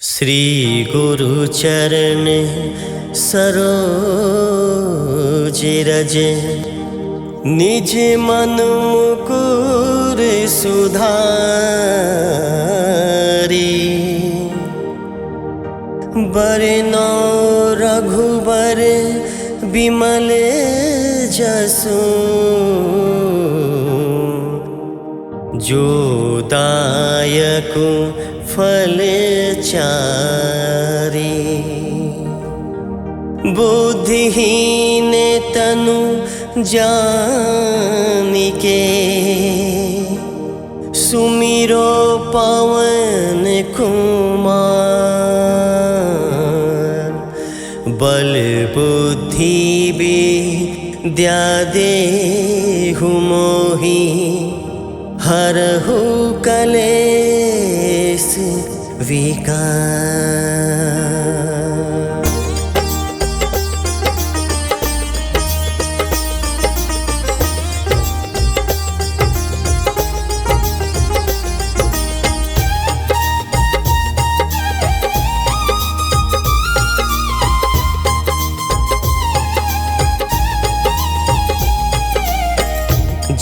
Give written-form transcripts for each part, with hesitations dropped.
श्री गुरु चरण सरोज रज, निज मन मुकुर सुधारी। बरनौ रघुबर बिमल जसु, जो दायक फल चारि। बुद्धिहीन तनु जानिके, सुमिरो पवन कुमार। बल बुद्धि विद्या देहु मोहि, हरहु कलेश विकार।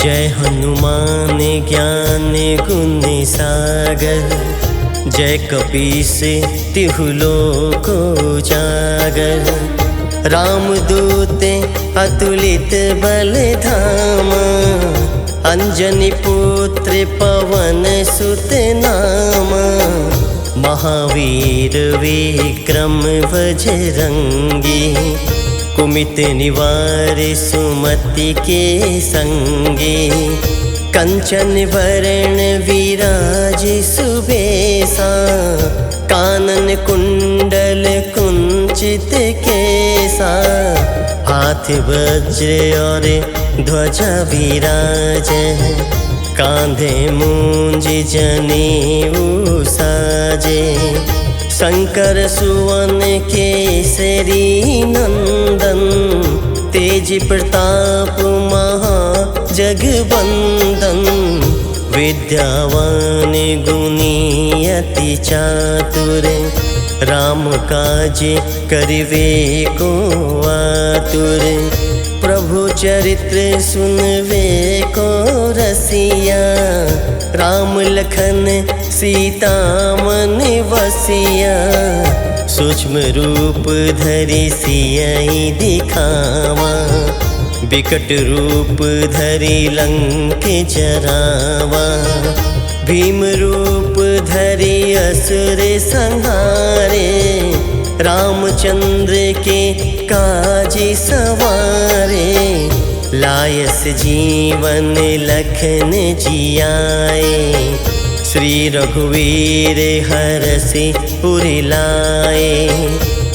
जय हनुमान ज्ञान गुण सागर, जय कपीस तिहु लोक उजागर। रामदूत अतुलित बल धामा, अंजनी पुत्र पवन सुत नामा। महावीर विक्रम बजरंगी, कुमित निवार सुमति के संगे। कंचन वरण विराज सुबेसा, कानन कुंडल कुंचित केसा। हाथ वज्र और ध्वजा विराज, कांधे मूंज जनेऊ साजे। शंकर सुवन केसरी नंदन, तेज प्रताप महाजगवंदन। विद्यावान गुणी अति चातुर, राम काज करिवे को आतुर। प्रभु चरित्र सुनवे को रसिया, राम लखन सीता मन वसिया। सूक्ष्म रूप धरि सियहि दिखावा, बिकट रूप धरि लंक जरावा। भीम रूप धरि असुर संहारे, रामचंद्र के काज सवारे। लायस जीवन लखन जियाए, श्री रघुवीर हरषि उर लाए।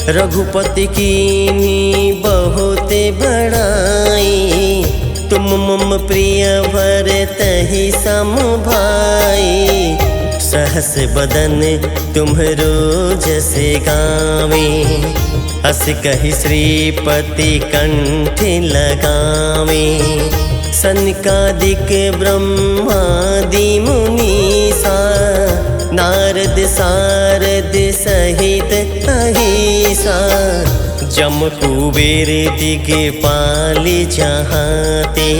रघुपति कीन्ही बहुत बड़ाई, तुम मम प्रिय भरतहि सम भाई। सहस बदन तुम्हरो जस गावे, अस कहि श्रीपति कंठ लगावे। सनकादिक ब्रह्मादि मुनीसा, नारद सारद सहित अहिसा। जम कुबेर दिगपाल जहाते,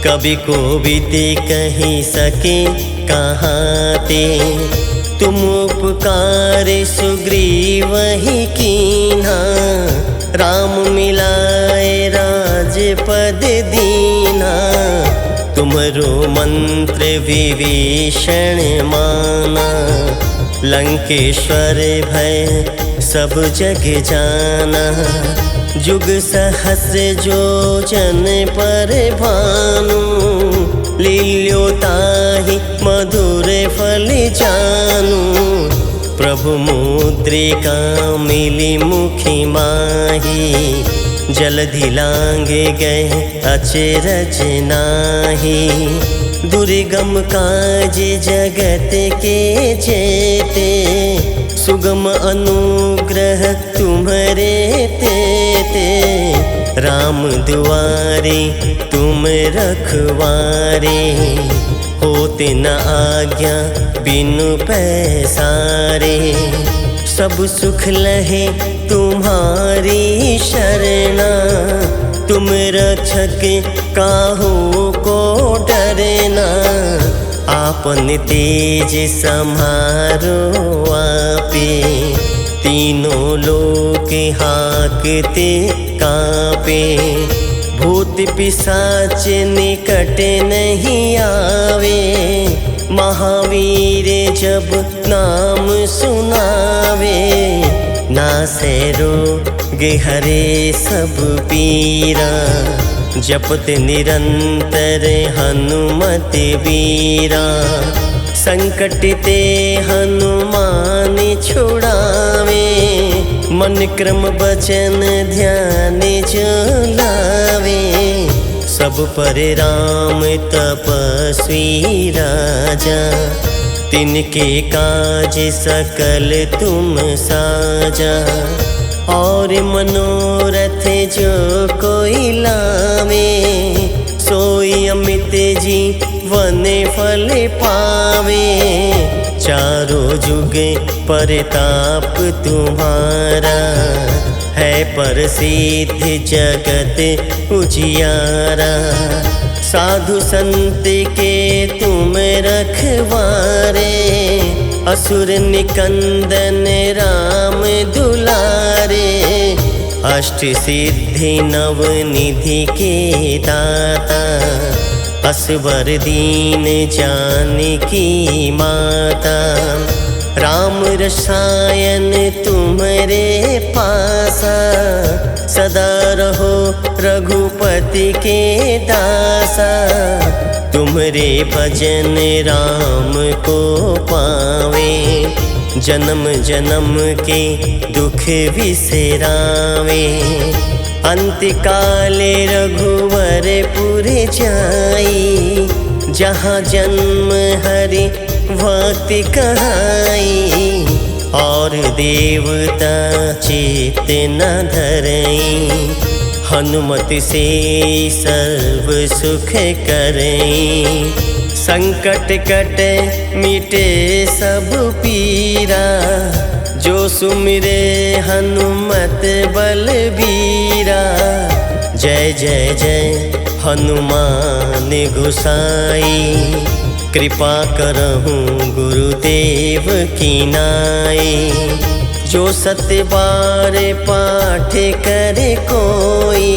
कवि कोविद कहि सके कहाते। तुम उपकार सुग्रीवहि कीन्हा, राम मिलाए राजपद दीन्हा। तुमरो मंत्र विभीषण माना, लंकेश्वर भय सब जग जाना। जुग सहस्र जो जन पर भानु, लील्यो ताहि मधुर फल जानू। प्रभु मुद्रिका मिली मुखि माही, जलधि लांघे गए अचरज नाही। दुर्गम काज जगत के जेते, सुगम अनुग्रह तुम्हरे तेते। राम दुआरे तुम रखवारे, होते न आज्ञा बिनु पैसारे। सब सुख लहे तुम्हारी शरणा। तुम रक्षक काहू को डरना, आपन तेज सम्हारो आपे। तीनों लोक हाकते कांपे, भूत पिशाच निकट नहीं आवे। महावीर जब नाम सुनावे, नासे रोग हरे सब पीरा। जपत निरंतर हनुमत वीरा, संकट ते हनुमान छुड़ावे। मन क्रम वचन ध्यान जो लावे, सब पर राम तपस्वी राजा। तिनके काज सकल तुम साजा, और मनोरथ जो कोई लावे। सोई अमित जीवन फल पावे, चारों जुग परताप तुम्हारा। है प्रसिद्ध जगत उजियारा, साधु संत के तुम रखवारे। असुर निकंदन राम दुलारे, अष्ट सिद्धि नव निधि के दाता। असवर दीन जानकी माता, राम रसायन तुम्हारे पासा। सदा रहो रघुपति के दासा, तुम्हारे भजन राम को पावे। जन्म जन्म के दुख विसरावे, अंत काले रघुवरपुर जाई। जहाँ जन्म हरि भक्ति कहाई, और देवता चित न धरई। हनुमत से सर्व सुख करई, संकट कट मिटे सब पीरा। जो सुमिरे हनुमत बलबीरा, जय जय जय हनुमान गोसाई। कृपा करहूँ गुरुदेव की नाई, जो सत्य बार पाठ करे कोई।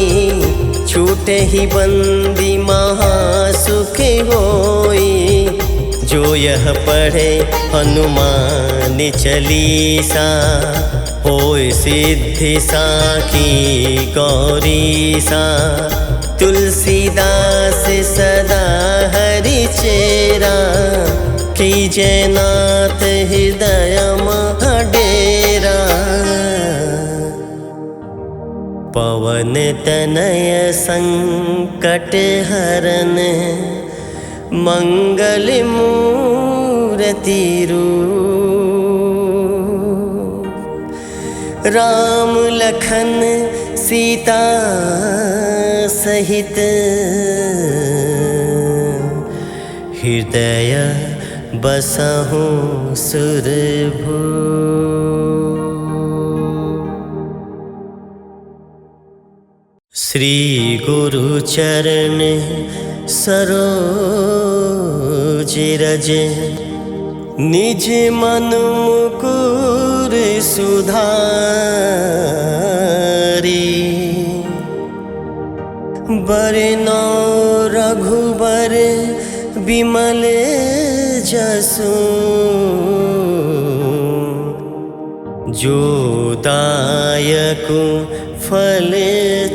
छूटे ही बंदी महासुख होई, जो यह पढ़े हनुमान चालीसा। होय सिद्धि साखी गौरी सा, तुलसीदास सदा हरि चेरा। कीजय नाथ हृदय महाडेरा, पवन तनय संकट हरन। मंगल मूर्ति रूप, राम लखन सीता सहित। हृदय बसहु सुरभूप। श्री गुरु चरण सरोज रज, निज मन मुकुर सुधारी। बरनौ रघुबर बिमल जसु, जो दायकु फल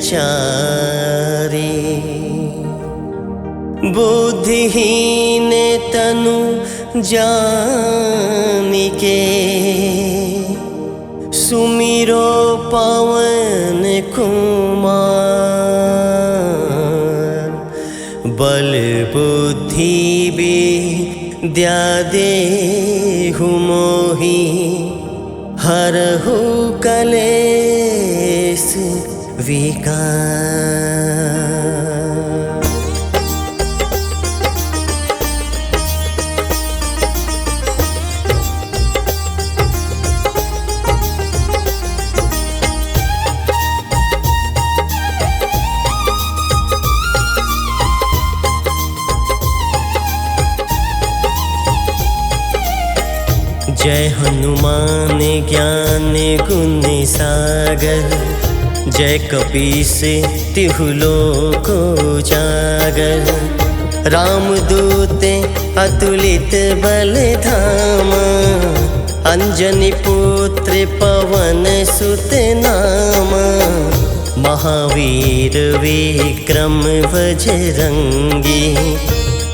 चारि। बुद्धिहीन तनु जानिके, सुमिरो पवन कुमार। बल बुद्धि विद्या देहु मोहि, हरहु कलेश विकार। जय हनुमान ज्ञान गुण सागर, जय कपीस तिहु लोक उजागर। रामदूत अतुलित बल धामा, अंजनी पुत्र पवन सुत नामा। महावीर विक्रम बजरंगी,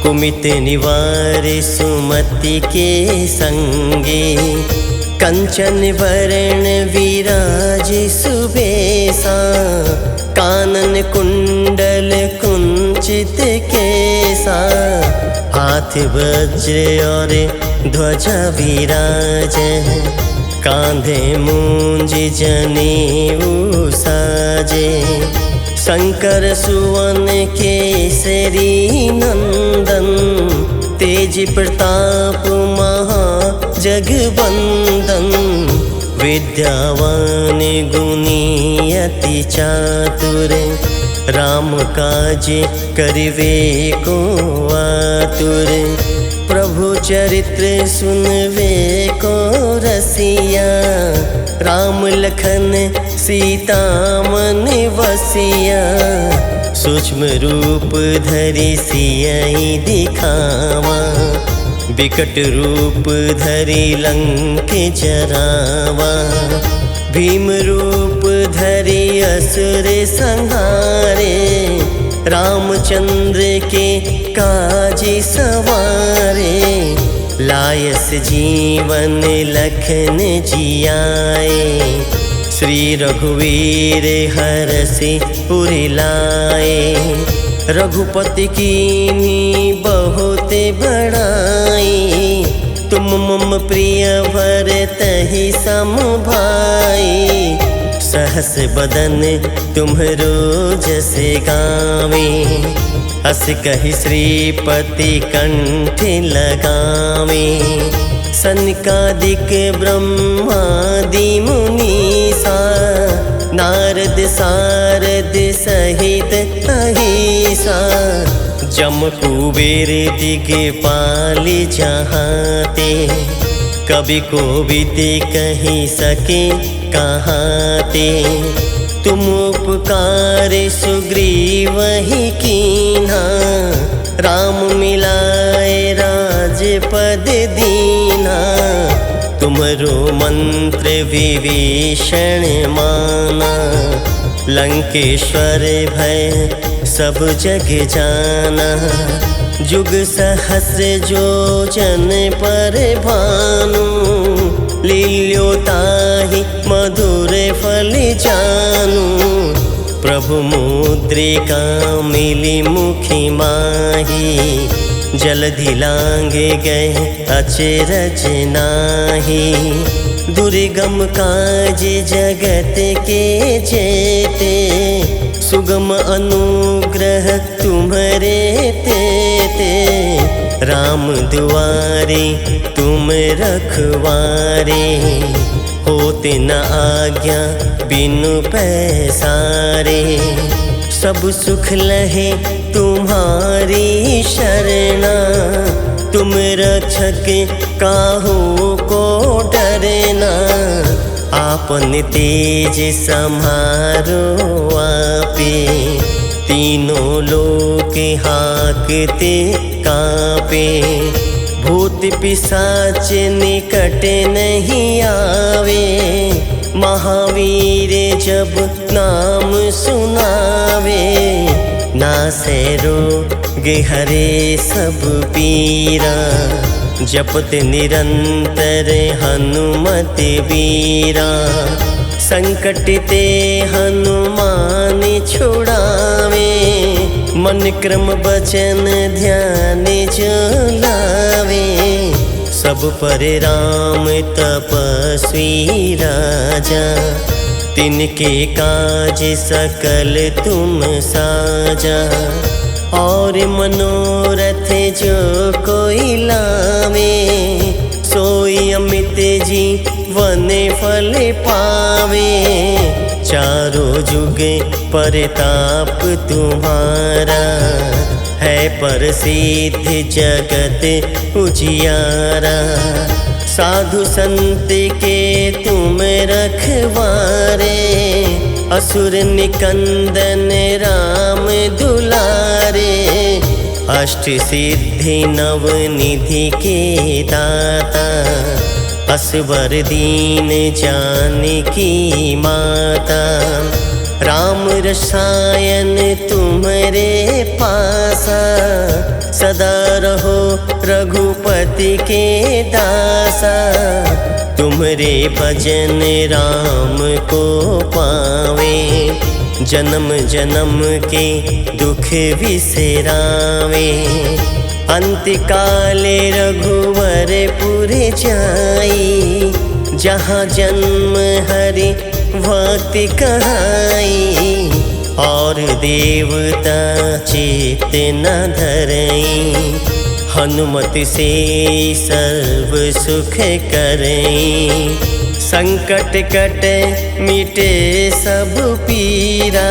कुमित निवार सुमति के संगी। कंचन वरण विराज सुबेसा, कानन कुंडल कुंचित केसा। हाथ वज्र और ध्वजा विराज, कांधे मूंज जनेऊ साजे। शंकर सुवन केसरी नंदन, तेज प्रताप महा जगवंदन। विद्यावान गुणी अति चातुर, राम काज करिवे को आतुर। प्रभु चरित्र सुनवे को रसिया, राम लखन सीता मन वसिया। सूक्ष्म रूप धरि सियहि दिखावा, विकट रूप धरि लंक जरावा। भीम रूप धरि असुर संहारे, रामचंद्र के काज सवारे। लायस जीवन लखन जियाए, श्री रघुवीर हरषि पुरि लाए। रघुपति कीन्ही बहुत बड़ाई, तुम मम प्रिय भरतहि सम भाई। सहस बदन तुम्हरो जस गावे, अस कहि श्रीपति कंठ लगावे। सनकादिक ब्रह्मादि मुनीसा, नारद सारद सहित अहिसा। जम कुबेर दिगपाल जहाते, कवि कोविद कहि सके कहाते। तुम उपकार सुग्रीवहि कीन्हा, राम मिलाए राजपद दीन्हा। तुमरो मंत्र विभीषण माना, लंकेश्वर भय सब जग जाना। जुग सहस्र जो जन पर भानु, लील्यो ताहि मधुर फल जानू। प्रभु मुद्रिका मिली मुखि माही, जलधि लांघे गए अचरज नाही। दुर्गम काज जगत के जेते, सुगम अनुग्रह तुम्हरे तेते। राम दुआरे तुम रखवारे, होते न आज्ञा बिनु पैसारे। सब सुख लहे तुम्हारी शरणा, तुम रक्षक काहू को डरना। आपन तेज सम्हारो आपे, तीनों लोक हाकते कापे। भूत पिशाच निकट नहीं आवे, महावीर जब नाम सुनावे। नासै रोग हरे सब पीरा, जपत निरंतर हनुमत बीरा। संकट ते हनुमान छुड़ावे, मन क्रम बचन ध्यान जो लावे। सब पर राम तपस्वी राजा, तिनके काज सकल तुम साजा। और मनोरथ जो कोई लावे, सोई अमित जीवन फल पावे। चारों जुग परताप तुम्हारा, है प्रसिद्ध जगत उजियारा। साधु संत के तुम रखवारे, असुर निकंदन राम दुलारे। अष्ट सिद्धि नव निधि के दाता, असवर दीन जानकी माता। राम रसायन तुम्हारे पासा, सदा रहो रघुपति के दासा। तुम्हारे भजन राम को पावे, जन्म जन्म के दुख विसरावे। अंत काले रघुवरपुर जाई, जहाँ जन्म हरि भक्ति कहाई। और देवता चित्त न धरई, हनुमत से सर्व सुख करई। संकट कट मिटे सब पीरा,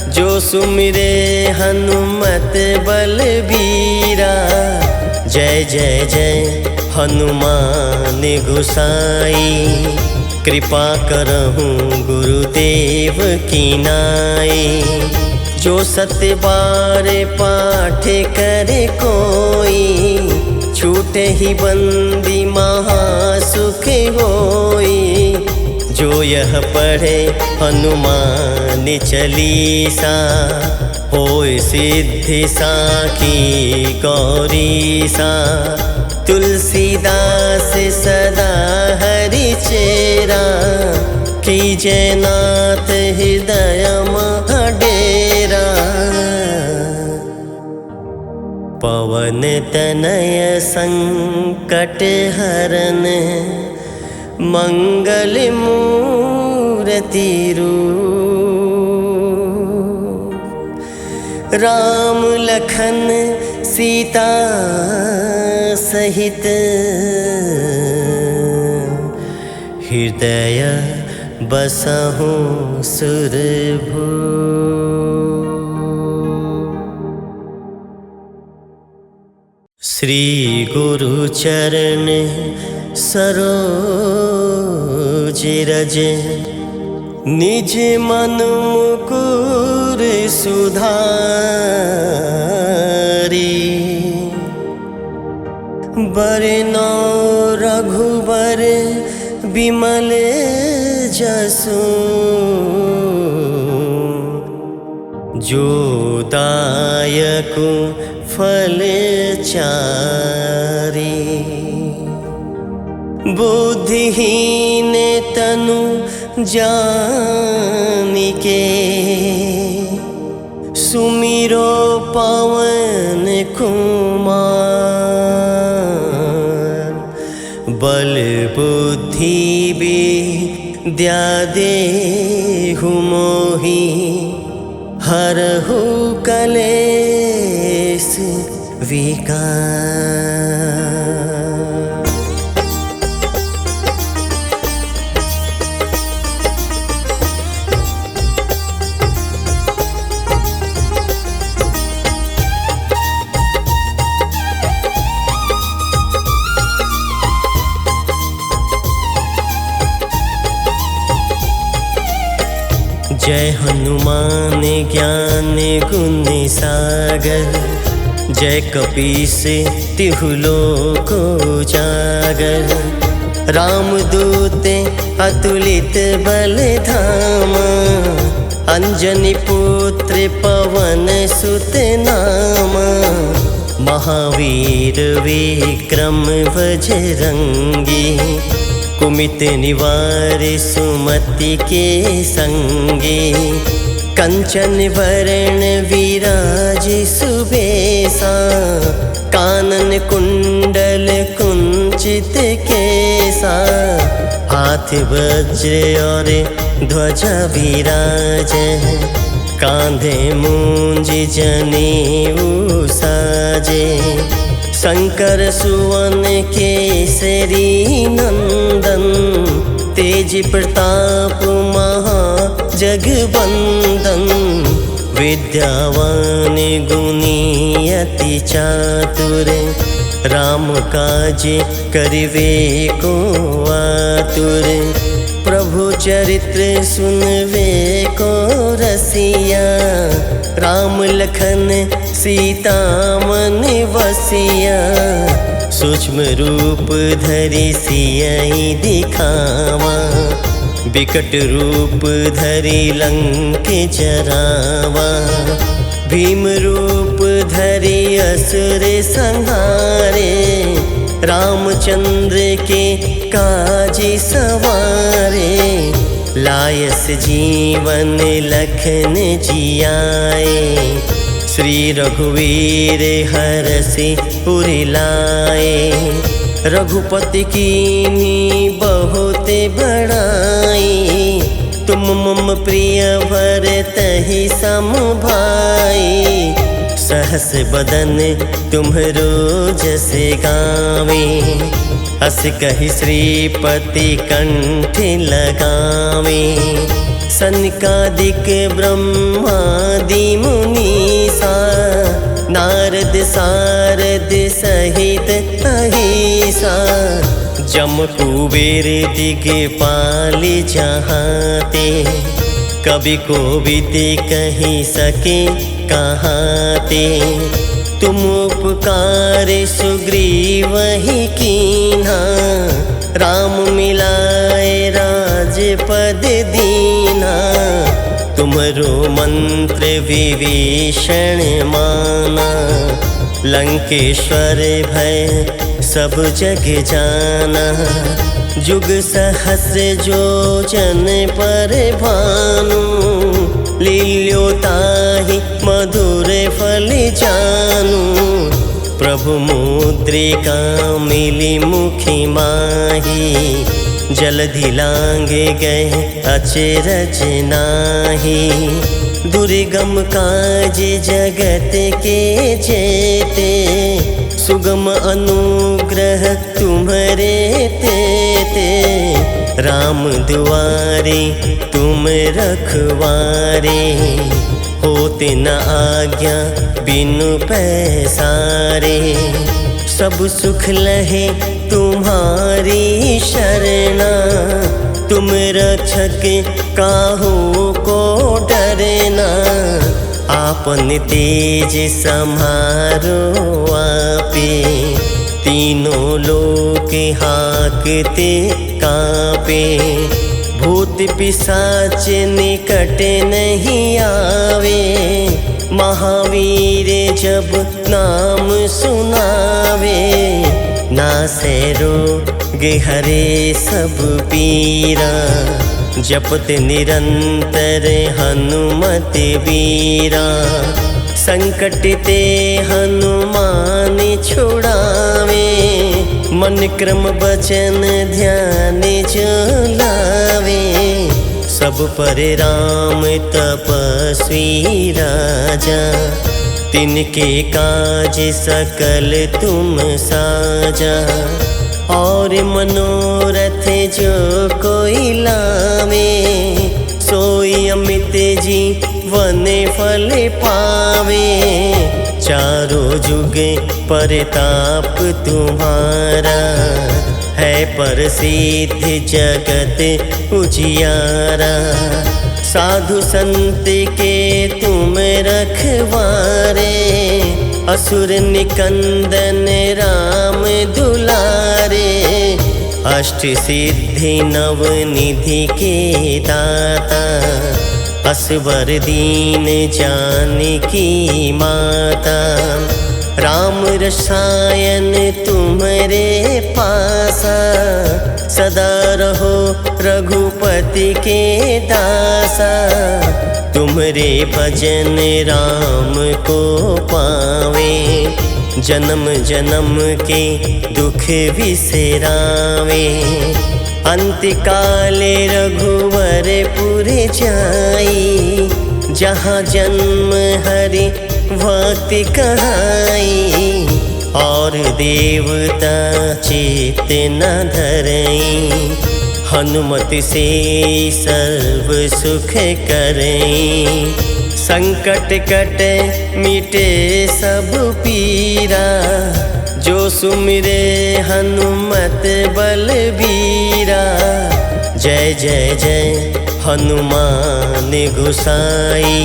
जो सुमिरे हनुमत बलबीरा। जय जय जय हनुमान गोसाई, कृपा करहूँ गुरुदेव की नाई। जो सत्य बार पाठ करे कोई, छूटे ही बंदी महासुख होई। जो यह पढ़े हनुमान चालीसा, होय सिद्धि साखी गौरीसा। तुलसीदास सदा हरि चेरा, कीजे नाथ हृदय मह डेरा। पवन तनय संकट हरन, मंगल मूर्ति रूप। राम लखन सीता सहित, हृदय बसहु सुरभूप। श्री गुरु चरण सरोज रज, निज मन मुकुर सुधारी। बरनौ रघुबर बिमल जसु, जो दायकु फल चारि। बुद्धिहीन तनु जानिके, सुमिरो पवन कुमार। बल बुद्धि विद्या देहु मोहि, हरहु कलेश विकार। जय हनुमान ज्ञान गुण सागर, जय कपीस तिहु लोक उजागर। रामदूत अतुलित बल धामा, अंजनी पुत्र पवन सुत नामा। महावीर विक्रम बजरंगी, कुमित निवार सुमति के संगे। कंचन वरण विराज सुबेसा, कानन कुंडल कुंचित केसा। हाथ वज्र और ध्वजा विराज, कांधे मूंज जनेऊ साजे। शंकर सुवन केसरी नंदन, तेज प्रताप महा जगवंदन। विद्यावान गुणी अति चातुर, राम काज करिवे को आतुर, प्रभु चरित्र सुनवे को रसिया। राम लखन सीता मन वसिया, सूक्ष्म रूप धरि सियहि दिखावा। बिकट रूप धरि लंक जरावा, भीम रूप धरि असुर संहारे। रामचंद्र के काज सवारे, लायस जीवन लखन जियाए। श्री रघुवीर हरषि उर लाए, रघुपति कीन्ही बहुत बड़ाई। तुम मम प्रिय भरतहि सम भाई, सहस बदन तुम्हरो जस गावे। अस कहि श्रीपति कंठ लगावे, सनकादिक ब्रह्मादि मुनीसा। नारद सारद सहित अहिसा, जम कुबेर दिगपाल जहाते। कवि कोविद कहि सके कहाते, तुम उपकार सुग्रीवहि कीन्हा। राम मिलाए राजपद दीन्हा, तुमरो मंत्र विभीषण माना। लंकेश्वर भय सब जग जाना, जुग सहस्र जो जन पर भानु। लील्यो ताहि मधुर फल जानू, प्रभु मुद्रिका मिली मुखि माही। जलधि लांघे गए अचरज नाही, दुर्गम काज जगत के जेते। सुगम अनुग्रह तुम्हरे तेते, राम दुआरे तुम रखवारे। होते न आज्ञा बिनु पैसारे, सब सुख लहे तुम्हारी शरणा। तुम रक्षक काहू को डरना, आपन तेज सम्हारो आपे। तीनों लोक हाकते कापे, भूत पिशाच निकट नहीं आवे। महावीर जब नाम सुनावे, नासै रोग हरे सब पीरा। जपत निरंतर हनुमत वीरा, संकट ते हनुमान छुड़ावे। मन क्रम बचन ध्यान जो लावे, सब पर राम तपस्वी राजा। तिनके काज सकल तुम साजा, और मनोरथ जो कोई लावे। सोई अमित जीवन फल पावे, चारों जुग परताप तुम्हारा। है प्रसिद्ध जगत उजियारा, साधु संत के तुम रखवारे। असुर निकंदन राम दुलारे, अष्ट सिद्धि नव निधि के दाता। असवर दीन जानकी माता, राम रसायन तुम्हारे पासा। सदा रहो रघुपति के दासा, तुम्हारे भजन राम को पावे। जन्म जन्म के दुख विसरावे, अंत काले रघुवर पुर जाई। जहाँ जन्म हरि भक्ति कहाई, और देवता चित न धरई। हनुमत से सर्व सुख करई, संकट कट मिटे सब पीरा। जो सुमिरे हनुमत बलबीरा। जय जय जय हनुमान गोसाई,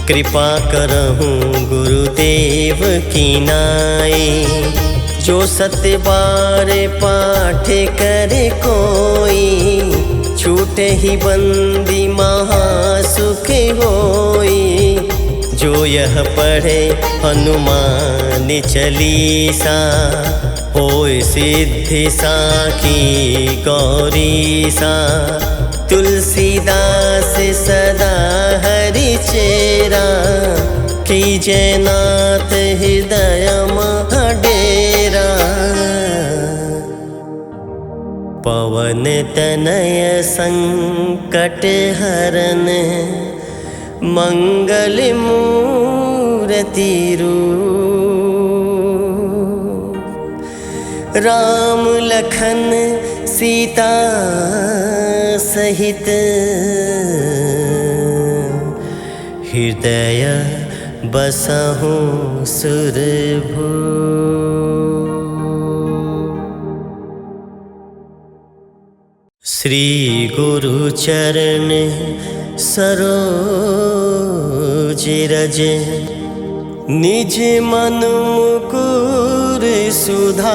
कृपा करहूँ गुरुदेव की नाई। जो सत्य बार पाठ करे कोई, छूटे ही बंदी महासुख होई। जो यह पढ़े हनुमान चालीसा, होय सिद्धि साखी गौरीसा। तुलसीदास सदा हरि चेरा, कीजे नाथ हृदय मह डेरा। पवन तनय संकट हरन, मंगल मूर्ति रूप। राम लखन सीता सहित, हृदय बसहु सुरभूप। श्री गुरु चरण सरोज रज, निज मन मुकुर सुधारी।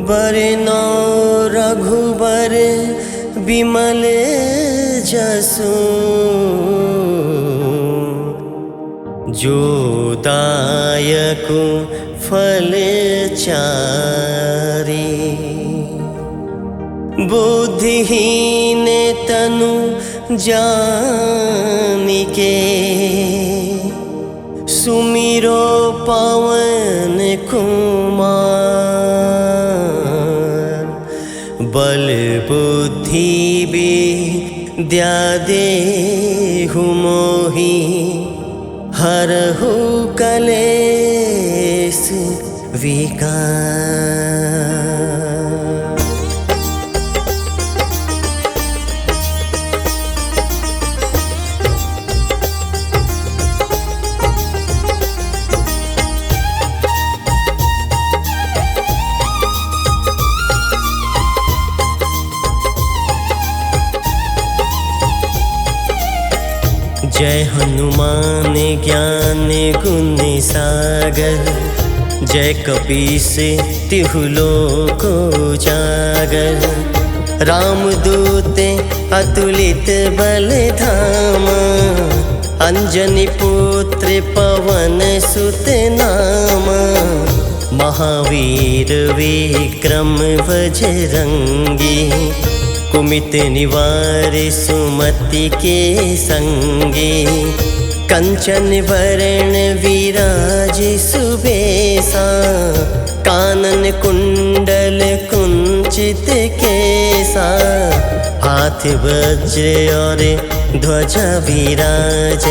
बरनौ रघुबर बिमल जसु, जो दायकु फल चारी। बुद्धिहीन तनु जानिके, सुमिरो पवन कुमार। बल बुद्धि विद्या देहु मोहि, हरहु कलेश विकार। जय हनुमान ज्ञान गुण सागर, जय कपीस तिहु लोक उजागर। रामदूत अतुलित बल धामा, अंजनी पुत्र पवन सुत नामा। महावीर विक्रम बजरंगी, कुमित निवार सुमति के संगे। कंचन वरण विराज सुबेसा, कानन कुंडल कुंचित केसा। हाथ वज्र और ध्वजा विराज,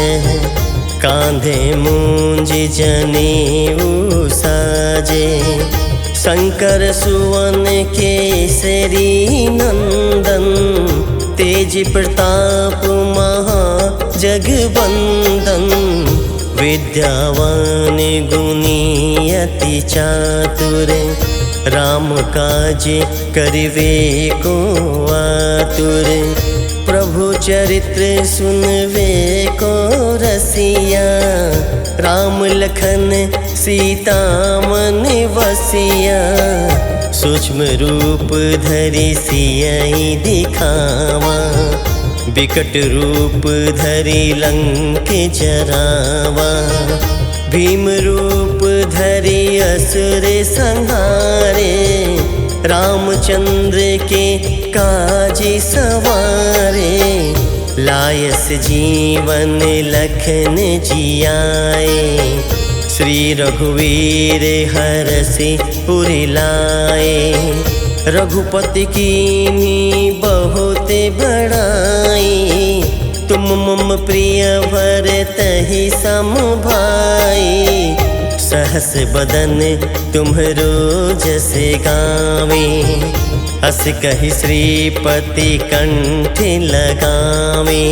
कांधे मूंज जनेऊ साजे। शंकर सुवन केसरी नंदन, तेज प्रताप महा जगवंदन। विद्यावान गुणी अति चातुर, राम काज करिवे को आतुर। प्रभु चरित्र सुनवे को रसिया, राम लखन सीता मन वसिया। सूक्ष्म रूप धरि सियहि दिखावा, विकट रूप धरि लंक जरावा। भीम रूप धरि असुर संहारे, रामचंद्र के काज सवारे। लायस जीवन लखन जियाए, श्री रघुवीर हरषि उर लाए। रघुपति कीन्ही बहुत बड़ाई, तुम मम प्रिय भरतहि सम भाई। सहस बदन तुम्हरो जस गावे, अस कहि श्रीपति कंठ लगावे।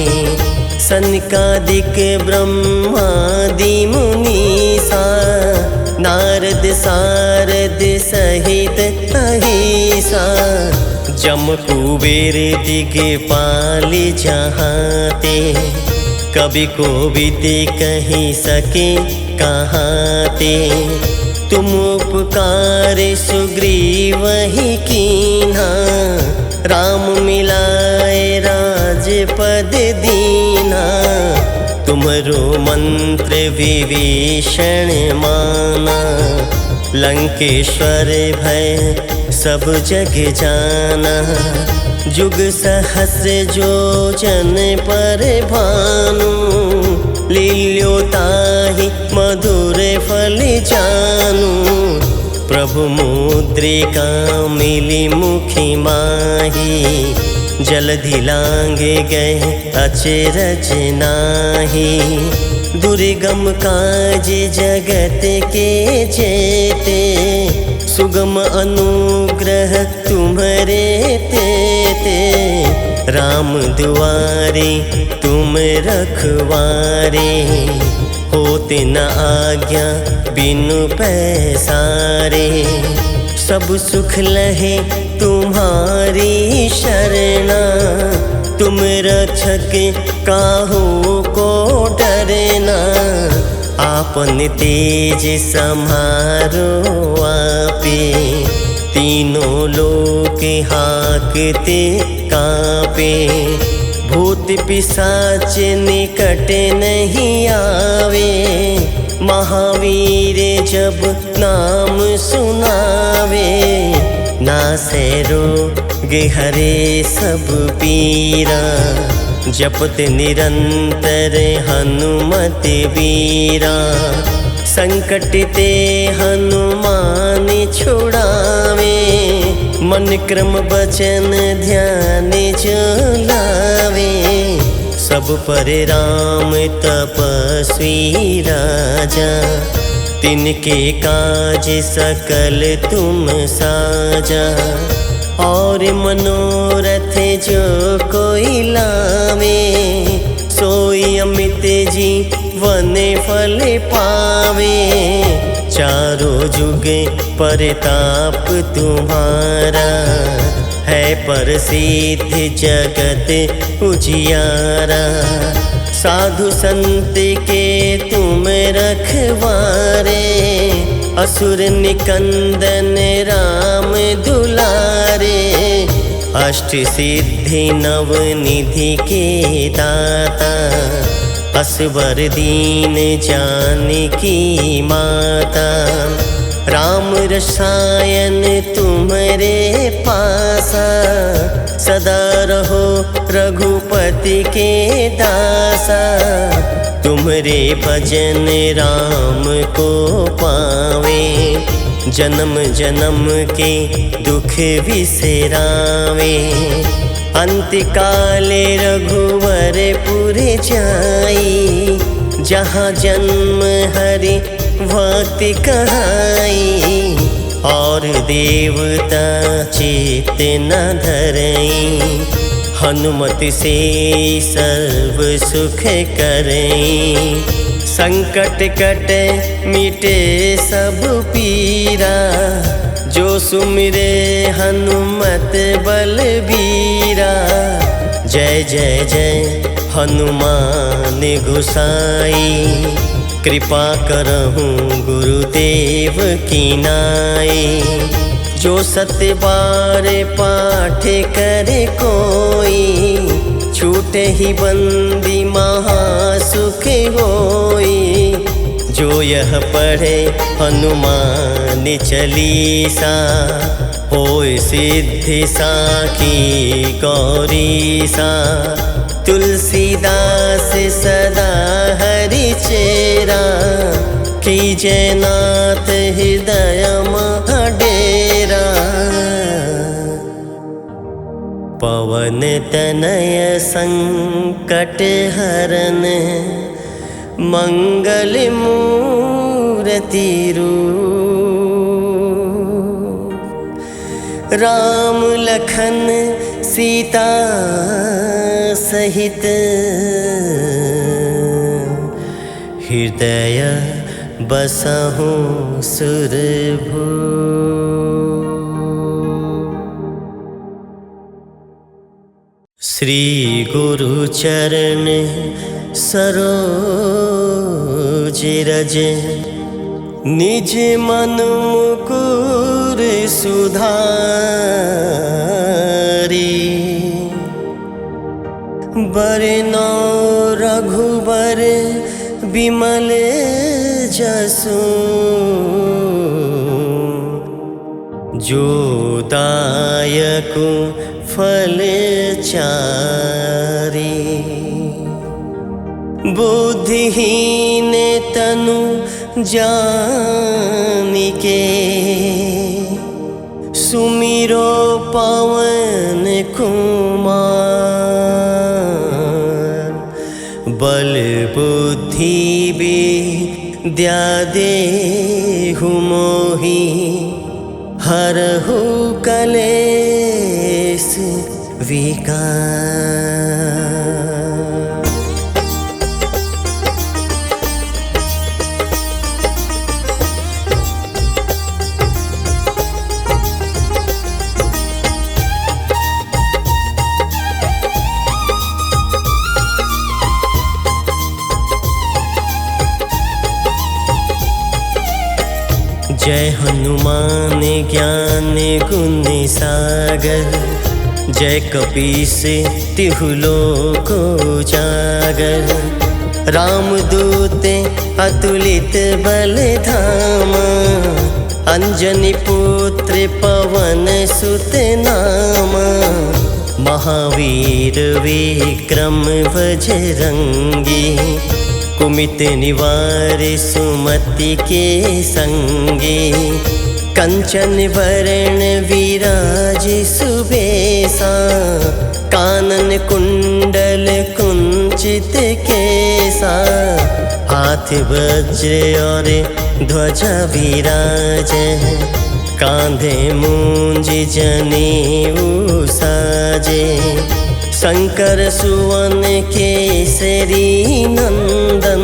सनकादिक ब्रह्मादि मुनीसा, नारद सारद सहित अहिसा, जम कुबेर दिगपाल जहाते, कभी कोविद कही सके कहाते। तुम उपकार सुग्रीव ही कीन्हा, राम मिलाए राजपद दीना। तुमरो मंत्र विभीषण माना, लंकेश्वर भय सब जग जाना। जुग सहस्र जो जन पर भानु, लील्योताहि मधुर फल जानू। प्रभु मुद्रिका मिली मुखी माही, जलधि लांघे गए अचरज नाही। दुर्गम काज जगत के जेते, सुगम अनुग्रह तुम्हारे तेते। राम दुआरे तुम रखवारे, होते न आज्ञा बिनु पैसारे। सब सुख लहे तुम्हारी शरणा, तुम रक्षक काहू को डरना। आपन तेज सम्हारो आपे, तीनों लोक हाकते कापे। भूत पिशाच निकट नहीं आवे, महावीर जब नाम सुनावे। नासै रोग हरे सब पीरा, जपत निरंतर हनुमत वीरा। संकट ते हनुमान छुड़ावे, मन क्रम बचन ध्यान जो लावे। सब पर राम तपस्वी राजा, तिनके काज सकल तुम साजा। और मनोरथ जो कोई लावे, सोई अमित जीवन फल पावे। चारों जुग परताप तुम्हारा, है प्रसिद्ध जगत उजियारा। साधु संत के तुम रखवारे, असुर निकंदन राम दुलारे। अष्ट सिद्धि नव निधि के दाता, असवर दीन जानकी माता। राम रसायन तुम्हारे पासा, सदा रहो रघुपति के दासा। तुम्हारे भजन राम को पावे, जन्म जन्म के दुख विसरावे। अंत काले रघुवर पुर जाई, जहाँ जन्म हरि भक्ति कहाई। और देवता चित न धरई, हनुमत से सर्व सुख करई। संकट कट मिटे सब पीरा, जो सुमिरे हनुमत बलबीरा। जय जय जय हनुमान गोसाई, कृपा करहूँ गुरुदेव की नाई। जो सत्य बार पाठ करे कोई, छूटे ही बंदी महासुख होई। जो यह पढ़े हनुमान चालीसा, होय सिद्धि साखी गौरीसा। तुलसीदास सदा हरि चेरा, कीजय नाथ हृदय महाडेरा। पवन तनय संकट हरन, मंगल मूर्ति रूप। राम लखन सीता सहित हृदय बसहु सुरभू। श्री गुरु चरण सरोज रज, निज मन मुकुर सुधारी। बरनौ रघुबर बिमल जसु, जो दायकु फल चारि। बुद्धिहीन तनु जानिके, सुमिरो पवन कुमार। बल बुद्धि विद्या देहु मोहि, हरहु कलेश विकार। जय हनुमान ज्ञान गुण सागर, जय कपीस तिहु लोक उजागर। रामदूत अतुलित बल धामा, अंजनी पुत्र पवन सुत नामा। महावीर विक्रम बजरंगी, कुमित निवार सुमति के संगे। कंचन वरण विराज सुबेसा, कानन कुंडल कुंचित केसा। हाथ वज्र और ध्वजा विराज, कांधे मूंज जनेऊ साजे। शंकर सुवन केसरी नंदन,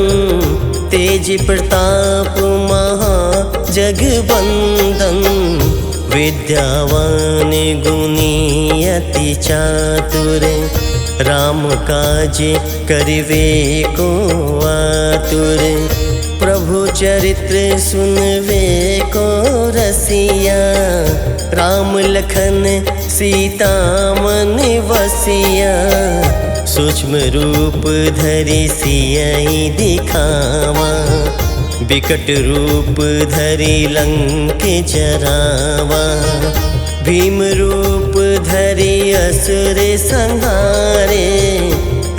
तेज प्रताप महाजगवंदन। विद्यावान गुणी अति चातुर, राम काज करिवे को आतुर। प्रभु चरित्र सुनवे को रसिया, राम लखन सीता मन वसिया। सूक्ष्म रूप धरि सियहि दिखावा, विकट रूप धरि लंक जरावा। भीम रूप धरि असुर संहारे,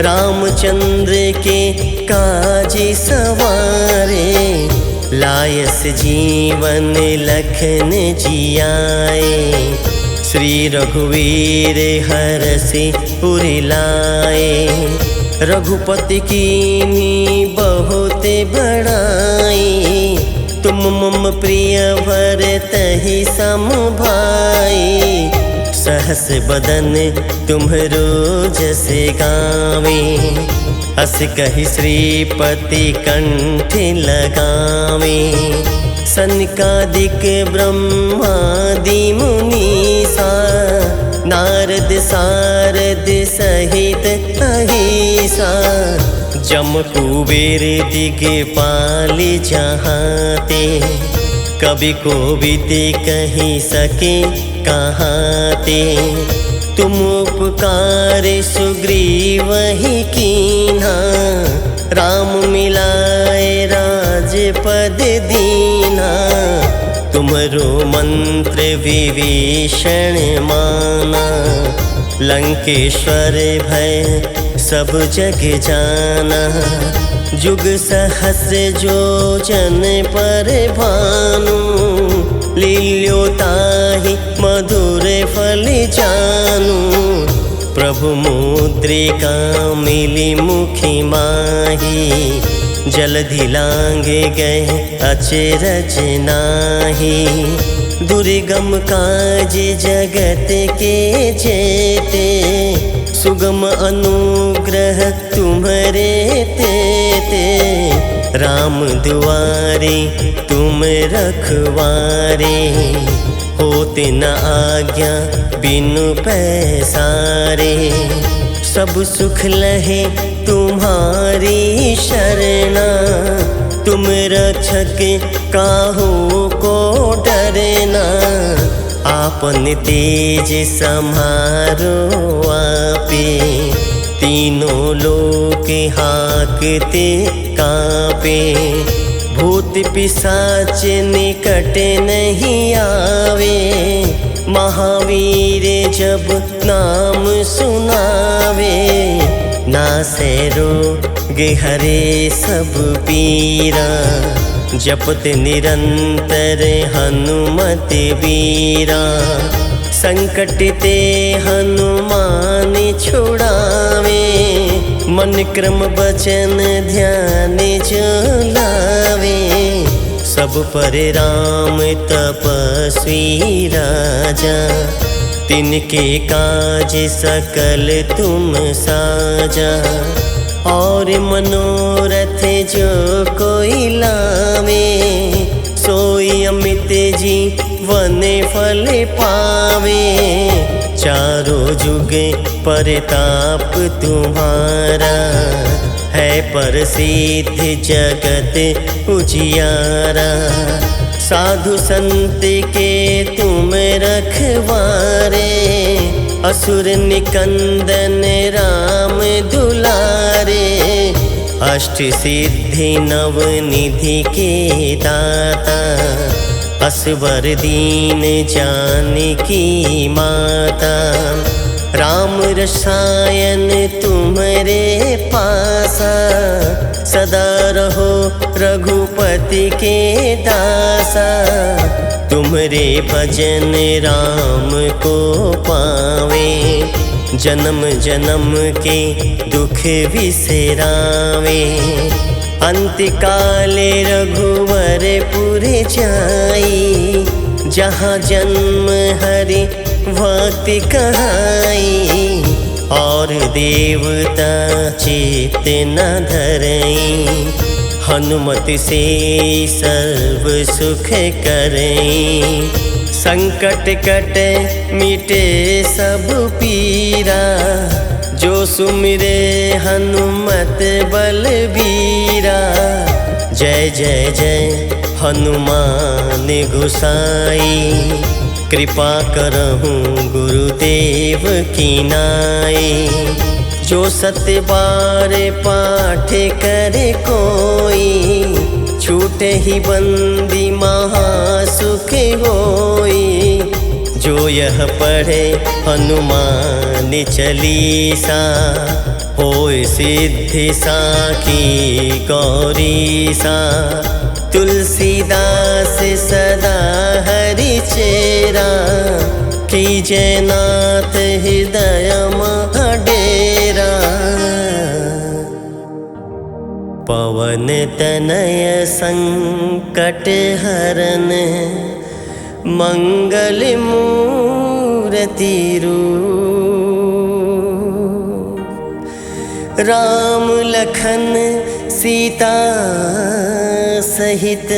रामचंद्र के काज सवारे। लायस जीवन लखन जियाए, श्री रघुवीर हरषि उर लाए। रघुपति कीन्ही बहुत बड़ाई, तुम मम प्रिय भरतहि सम भाई। सहस बदन तुम्हरो जस गावे, अस कहि श्रीपति कंठ लगावे। सनकादिक ब्रह्मादि मुनीसा, नारद सारद सहित अहिसा। जम कुबेर दिगपाल जहाते, कवि कोविद कहि सके कहाते। तुम उपकार सुग्रीवहि कीन्हा, राम मिलाए राजपद दीन्हा। तुमरो मंत्र विभीषण माना, लंकेश्वर भय सब जग जाना। जुग सहस्र जो जन पर भानु, लील्योताहि मधुर फल जानू। प्रभु मुद्रिका मिली मुखि माही, जलधि लांघे गए अचरज नाही। दुर्गम काज जगत के जेते, सुगम अनुग्रह तुम्हारे ते राम दुआरे तुम रखवारे, होते न आज्ञा बिनु पैसारे। सब सुख लहे तुम्हारी शरणा, तुम रक्षक काहू को डरना। आपन तेज सम्हारो आपे, तीनों लोक हाकते कापे। भूत पिशाच निकट नहीं आवे, महावीर जब नाम सुनावे। नासै रोग हरे सब पीरा, जपत निरंतर हनुमत बीरा। संकट ते हनुमान छुड़ावे, मन क्रम बचन ध्यान जो लावे। सब पर राम तपस्वी राजा, तिनके काज सकल तुम साजा। और मनोरथ जो कोई लावे, सोई अमित जीवन फल पावे। चारों जुग परताप तुम्हारा, है प्रसिद्ध जगत उजियारा। साधु संत के तुम रखवारे, असुर निकंदन राम दुलारे। अष्ट सिद्धि नव निधि के दाता, असवर दीन जानकी माता। राम रसायन तुम्हारे पासा, सदा रहो रघुपति के दासा। तुम्हारे भजन राम को पावे, जन्म जन्म के दुख विसरावे। अंत काले रघुवर पुर जाई, जहाँ जन्म हरि भक्ति कहाई। और देवता चित्त न धरई, हनुमत से सर्व सुख करई। संकट कट मिटे सब पीरा, जो सुमिरे हनुमत बलबीरा। जय जय जय हनुमान गोसाई, कृपा करहूँ गुरुदेव की नाई। जो सत्य बार पाठ करे कोई, छूटे ही बंदी महासुख होई। जो यह पढ़े हनुमान चालीसा, होय सिद्धि साखी गौरीसा। तुलसीदास सदा हरि चेरा, कीजय नाथ हृदय महाडेरा। पवन तनय संकट हरन, मंगल मूर्ति रूप। राम लखन सीता सहित,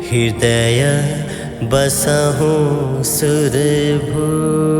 हृदय बसहु सुरभूप।